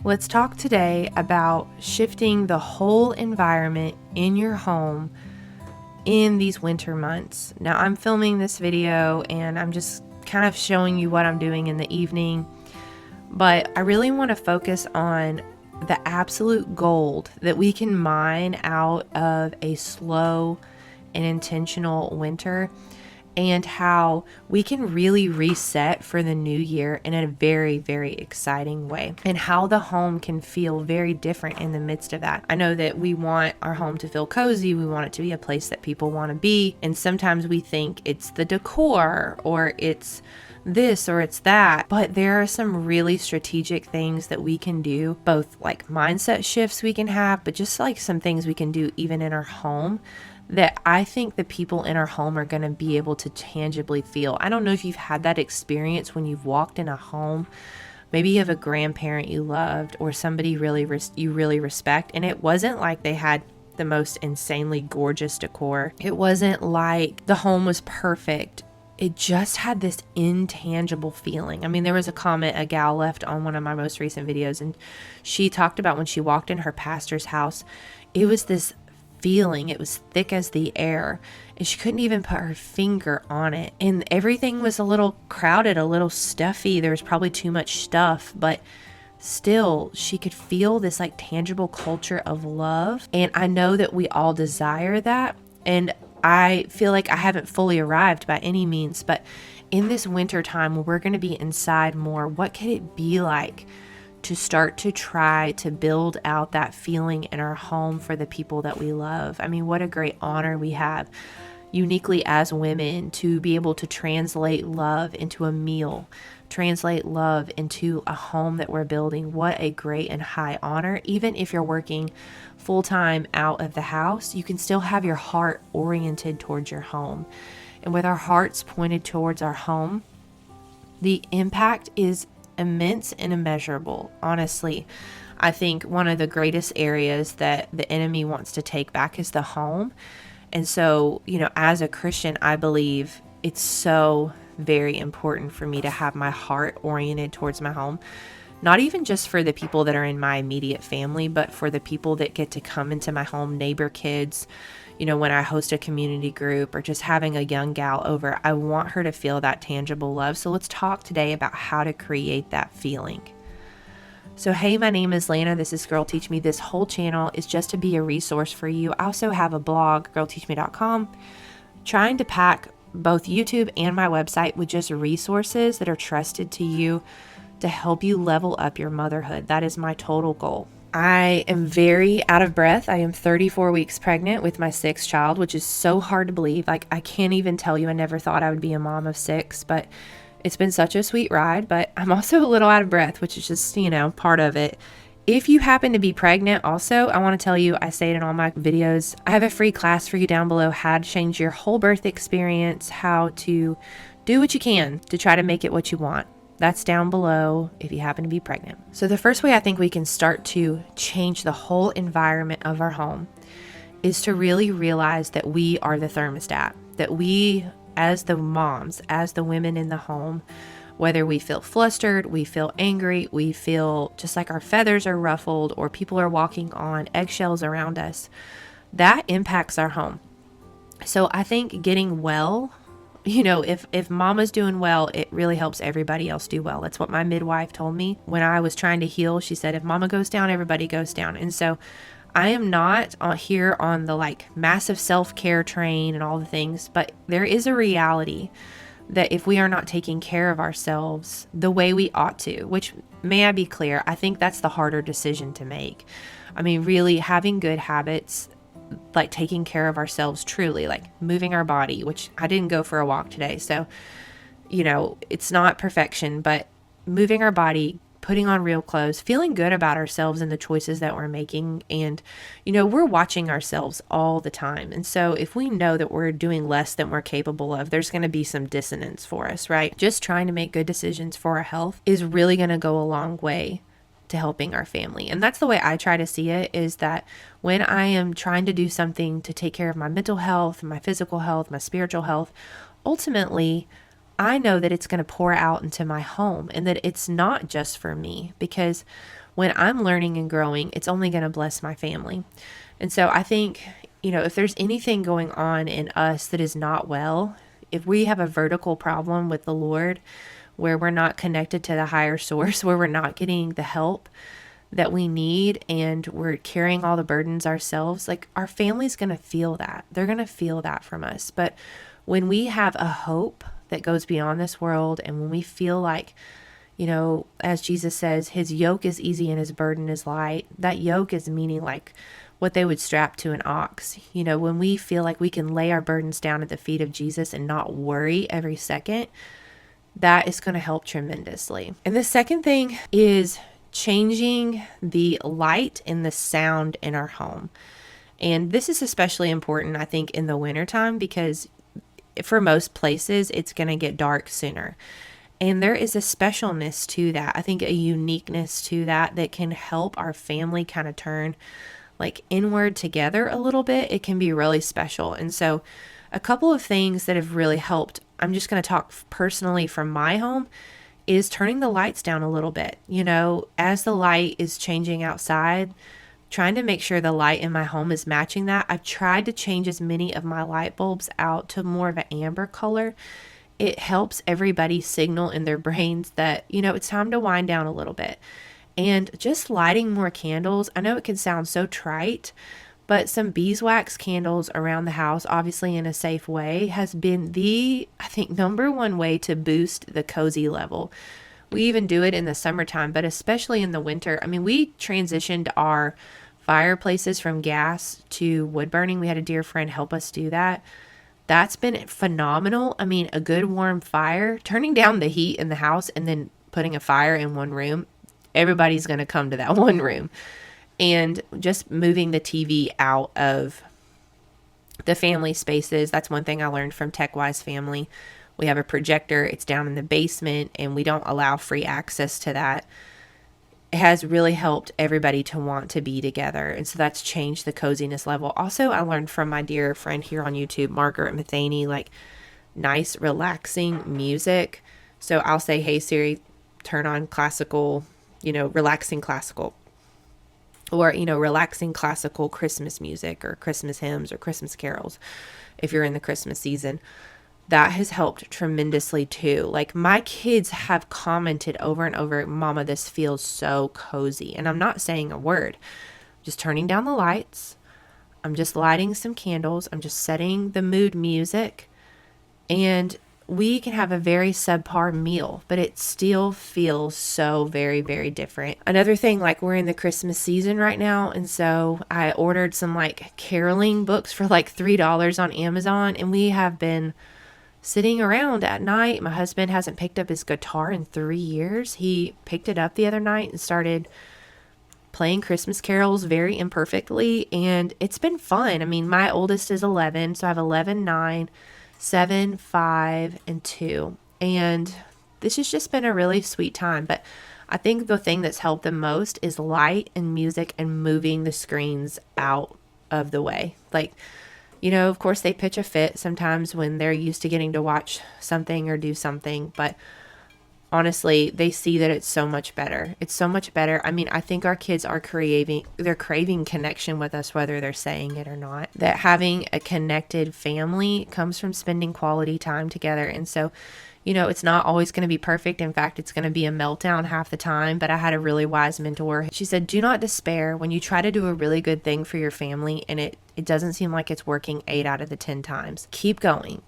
Let's talk today about shifting the whole environment in your home in these winter months. Now, I'm filming this video and I'm just kind of showing you what I'm doing in the evening, but I really want to focus on the absolute gold that we can mine out of a slow and intentional winter, and how we can really reset for the new year in a very, very exciting way, and how the home can feel very different in the midst of that. I know that we want our home to feel cozy. We want it to be a place that people want to be. And sometimes we think it's the decor or it's this or it's that, but there are some really strategic things that we can do, both like mindset shifts we can have, but just like some things we can do even in our home that I think the people in our home are going to be able to tangibly feel. I don't know if you've had that experience when you've walked in a home. Maybe you have a grandparent you loved or somebody you really respect, and it wasn't like they had the most insanely gorgeous decor. It wasn't like the home was perfect. It just had this intangible feeling. I mean, there was a comment a gal left on one of my most recent videos, and she talked about when she walked in her pastor's house, it was this feeling. It was thick as the air, and she couldn't even put her finger on it. And everything was a little crowded, a little stuffy. There was probably too much stuff, but still she could feel this like tangible culture of love. And I know that we all desire that. And I feel like I haven't fully arrived by any means, but in this winter time where we're going to be inside more, what could it be like to start to try to build out that feeling in our home for the people that we love? I mean, what a great honor we have uniquely as women to be able to translate love into a meal, translate love into a home that we're building. What a great and high honor. Even if you're working full-time out of the house, you can still have your heart oriented towards your home. And with our hearts pointed towards our home, the impact is immense and immeasurable. Honestly, I think one of the greatest areas that the enemy wants to take back is the home. And so, as a Christian, I believe it's so very important for me to have my heart oriented towards my home. Not even just for the people that are in my immediate family, but for the people that get to come into my home, neighbor kids. When I host a community group or just having a young gal over, I want her to feel that tangible love. So let's talk today about how to create that feeling. So, hey, my name is Lana. This is Girl Teach Me. This whole channel is just to be a resource for you. I also have a blog, girlteachme.com, trying to pack both YouTube and my website with just resources that are trusted to you to help you level up your motherhood. That is my total goal. I am very out of breath. I am 34 weeks pregnant with my sixth child, which is so hard to believe. Like, I can't even tell you. I never thought I would be a mom of six, but it's been such a sweet ride. But I'm also a little out of breath, which is just, part of it. If you happen to be pregnant also, I want to tell you, I say it in all my videos, I have a free class for you down below, how to change your whole birth experience, how to do what you can to try to make it what you want. That's down below if you happen to be pregnant. So the first way I think we can start to change the whole environment of our home is to really realize that we are the thermostat, that we, as the moms, as the women in the home, whether we feel flustered, we feel angry, we feel just like our feathers are ruffled or people are walking on eggshells around us, that impacts our home. So I think getting well, if mama's doing well, it really helps everybody else do well. That's what my midwife told me when I was trying to heal. She said, if mama goes down, everybody goes down. And so I am not here on the massive self-care train and all the things, but there is a reality that if we are not taking care of ourselves the way we ought to, which, may I be clear, I think that's the harder decision to make. I mean, really having good habits, like taking care of ourselves truly, like moving our body, which I didn't go for a walk today. So, it's not perfection, but moving our body, putting on real clothes, feeling good about ourselves and the choices that we're making. And, we're watching ourselves all the time. And so if we know that we're doing less than we're capable of, there's going to be some dissonance for us, right? Just trying to make good decisions for our health is really going to go a long way to helping our family. And that's the way I try to see it, is that when I am trying to do something to take care of my mental health, my physical health, my spiritual health, ultimately, I know that it's going to pour out into my home and that it's not just for me. Because when I'm learning and growing, it's only going to bless my family. And so I think, if there's anything going on in us that is not well, if we have a vertical problem with the Lord, where we're not connected to the higher source, where we're not getting the help that we need, and we're carrying all the burdens ourselves, like, our family's going to feel that. They're going to feel that from us. But when we have a hope that goes beyond this world, and when we feel like, as Jesus says, his yoke is easy and his burden is light, that yoke is meaning like what they would strap to an ox. When we feel like we can lay our burdens down at the feet of Jesus and not worry every second, that is going to help tremendously. And the second thing is changing the light and the sound in our home. And this is especially important, I think, in the wintertime, because for most places, it's going to get dark sooner. And there is a specialness to that. I think a uniqueness to that can help our family kind of turn like inward together a little bit. It can be really special. And so a couple of things that have really helped, I'm just going to talk personally from my home, is turning the lights down a little bit. As the light is changing outside, trying to make sure the light in my home is matching that. I've tried to change as many of my light bulbs out to more of an amber color. It helps everybody signal in their brains that, it's time to wind down a little bit. And just lighting more candles. I know it can sound so trite, but some beeswax candles around the house, obviously in a safe way, has been I think, number one way to boost the cozy level. We even do it in the summertime, but especially in the winter. I mean, we transitioned our fireplaces from gas to wood burning. We had a dear friend help us do that. That's been phenomenal. I mean, a good warm fire, turning down the heat in the house and then putting a fire in one room, everybody's going to come to that one room. And just moving the TV out of the family spaces. That's one thing I learned from TechWise family. We have a projector. It's down in the basement, and we don't allow free access to that. It has really helped everybody to want to be together. And so that's changed the coziness level. Also, I learned from my dear friend here on YouTube, Margaret Matheny, like nice, relaxing music. So I'll say, hey, Siri, turn on classical, relaxing classical. Or, relaxing classical Christmas music or Christmas hymns or Christmas carols if you're in the Christmas season. That has helped tremendously too. Like, my kids have commented over and over, Mama, this feels so cozy. And I'm not saying a word. I'm just turning down the lights. I'm just lighting some candles. I'm just setting the mood music. And we can have a very subpar meal, but it still feels so very, very different. Another thing, like, we're in the Christmas season right now. And so I ordered some like caroling books for like $3 on Amazon. And we have been sitting around at night. My husband hasn't picked up his guitar in 3 years. He picked it up the other night and started playing Christmas carols very imperfectly. And it's been fun. I mean, my oldest is 11. So I have 11, 9, 7, 5, and 2. And this has just been a really sweet time. But I think the thing that's helped the most is light and music and moving the screens out of the way. Like, of course they pitch a fit sometimes when they're used to getting to watch something or do something. But honestly, they see that it's so much better. It's so much better. I mean, I think our kids are craving connection with us, whether they're saying it or not. That having a connected family comes from spending quality time together. And so, it's not always going to be perfect. In fact, it's going to be a meltdown half the time. But I had a really wise mentor. She said, do not despair when you try to do a really good thing for your family and it doesn't seem like it's working 8 out of the 10 times. Keep going,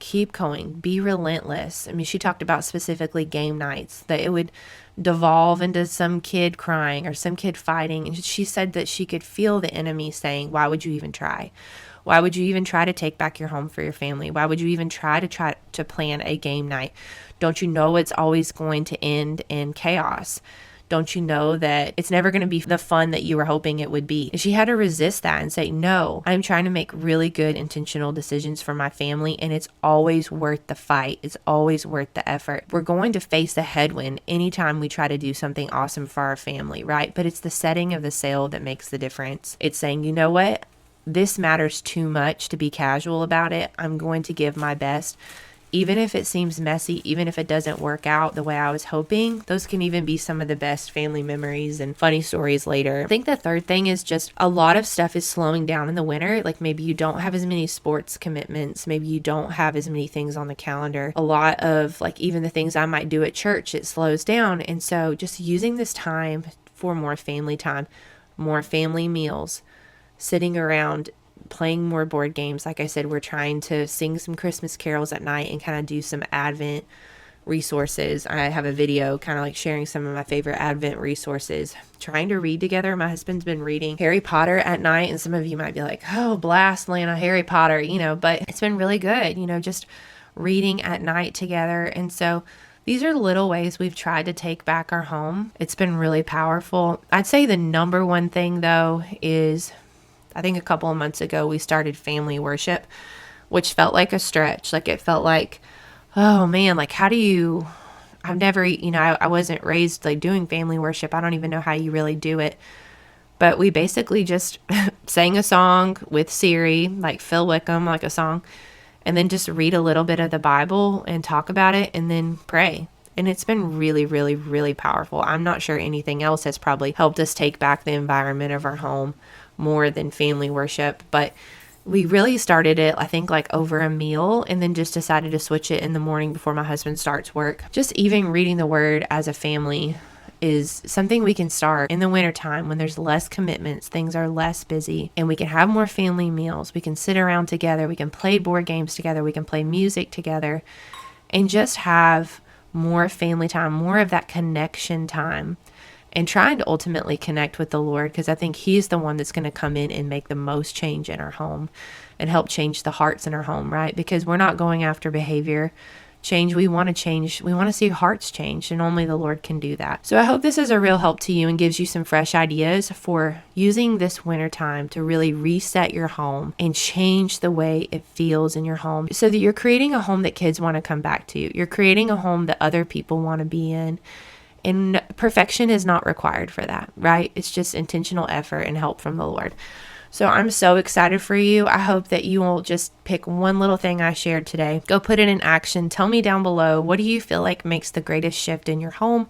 be relentless. I mean, she talked about specifically game nights, that it would devolve into some kid crying or some kid fighting. And she said that she could feel the enemy saying, why would you even try? Why would you even try to take back your home for your family? Why would you even try to plan a game night? Don't you know it's always going to end in chaos? Don't you know that it's never going to be the fun that you were hoping it would be? And she had to resist that and say, no, I'm trying to make really good intentional decisions for my family, and it's always worth the fight. It's always worth the effort. We're going to face a headwind anytime we try to do something awesome for our family, right? But it's the setting of the sail that makes the difference. It's saying, you know what? This matters too much to be casual about it. I'm going to give my best. even if it seems messy, even if it doesn't work out the way I was hoping, those can even be some of the best family memories and funny stories later. I think the third thing is just a lot of stuff is slowing down in the winter. Like maybe you don't have as many sports commitments, maybe you don't have as many things on the calendar. A lot of like even the things I might do at church, it slows down. And so just using this time for more family meals, sitting around playing more board games. Like I said, we're trying to sing some Christmas carols at night and kind of do some Advent resources. I have a video kind of like sharing some of my favorite Advent resources. Trying to read together. My husband's been reading Harry Potter at night, and some of you might be like, oh, blast, Lana, Harry Potter, but it's been really good, just reading at night together. And so these are little ways we've tried to take back our home. It's been really powerful. I'd say the number one thing, though, is I think a couple of months ago, we started family worship, which felt like a stretch. Like it felt like, oh man, like I've never, I wasn't raised like doing family worship. I don't even know how you really do it. But we basically just sang a song with Siri, like Phil Wickham, like a song, and then just read a little bit of the Bible and talk about it and then pray. And it's been really, really, really powerful. I'm not sure anything else has probably helped us take back the environment of our home more than family worship, but we really started it, I think, like over a meal, and then just decided to switch it in the morning before my husband starts work. Just even reading the word as a family is something we can start in the wintertime when there's less commitments, things are less busy, and we can have more family meals. We can sit around together, we can play board games together, we can play music together, and just have more family time, more of that connection time. And trying to ultimately connect with the Lord, because I think He's the one that's going to come in and make the most change in our home and help change the hearts in our home, right? Because we're not going after behavior change. We want to change. We want to see hearts change, and only the Lord can do that. So I hope this is a real help to you and gives you some fresh ideas for using this winter time to really reset your home and change the way it feels in your home so that you're creating a home that kids want to come back to. You're creating a home that other people want to be in. And perfection is not required for that, right? It's just intentional effort and help from the Lord. So I'm so excited for you. I hope that you will just pick one little thing I shared today. Go put it in action. Tell me down below, what do you feel like makes the greatest shift in your home?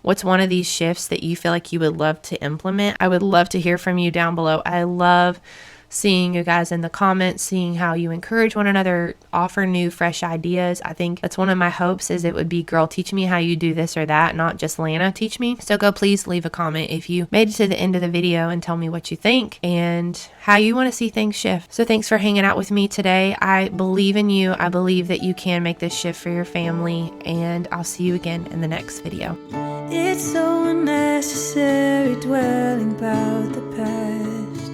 What's one of these shifts that you feel like you would love to implement? I would love to hear from you down below. I love seeing you guys in the comments, seeing how you encourage one another, offer new, fresh ideas. I think that's one of my hopes, is it would be, girl, teach me how you do this or that, not just Lana, teach me. So go please leave a comment if you made it to the end of the video and tell me what you think and how you want to see things shift. So thanks for hanging out with me today. I believe in you. I believe that you can make this shift for your family, and I'll see you again in the next video. It's so unnecessary dwelling about the past,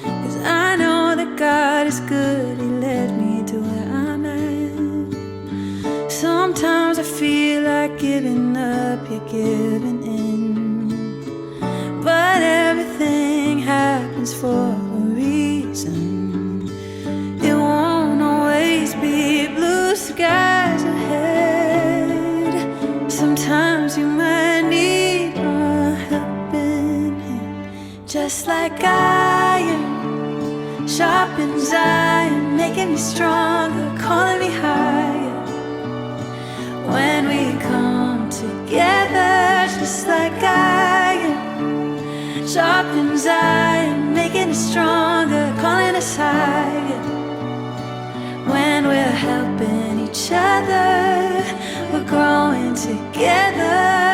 'cause I know that God is good. He led me to where I'm at. Sometimes I feel like giving up, you're giving in, but everything happens for a reason. It won't always be blue skies ahead. Sometimes you might need a helping hand, just like iron sharpens iron, making me stronger, calling me higher. When we come together, just like iron sharpens iron, making us stronger, calling us higher. When we're helping each other, we're growing together.